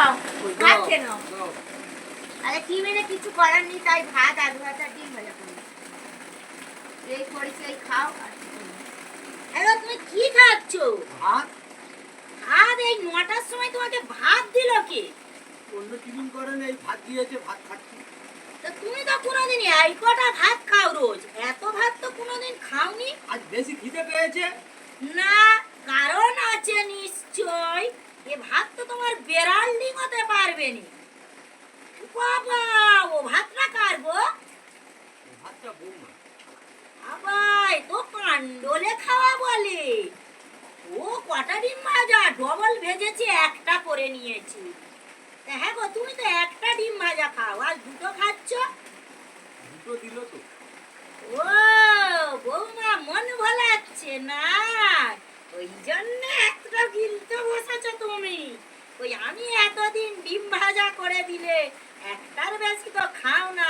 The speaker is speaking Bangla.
নাও ভাত খেয়ে নাও। আরে টিফিনে কিছু করার নেই, তাই ভাত আলু ভাজা ডিম ভাজা করো। এই করেছি, এই খাও। আরে তুমি কি খাচ্ছ? ভাত। ভাত এই ৯টার সময় তোমাকে ভাত দিল কে? অন্য টিফিন করেন, এই ভাত দিয়েছে, ভাত খাচ্ছি। তো তুমি তো কোনোদিন এই কটা ভাত খাও রোজ, এত ভাত তো কোনোদিন খাওনি। আজ বেশি খিদে পেয়েছে। না, কারণ আছে নিশ্চয়। এ ভাত তো তোমার বেড়াল ডিঙোতে পারবে নি। বাবা, ও ভাতটা কার গো? ভাতটা বৌমা। আবাই তো কান্ডলে খাওয়া বলে। ও কটা ডিম ভাজা ডবল ভেজেছি, একটা করে নিয়েছি। তা হ্যাঁ গো, তুমি তো একটা ডিম ভাজা খাও, আর দুটো খাচ্ছ। দুটো দিল তো। ও বৌমা মন ভোলাচ্ছে না, ওই জন্য একটা গিলতে বসেছো তুমি। ওই আমি এতদিন ডিম ভাজা করে দিলে একটার বেশি তো খাও না,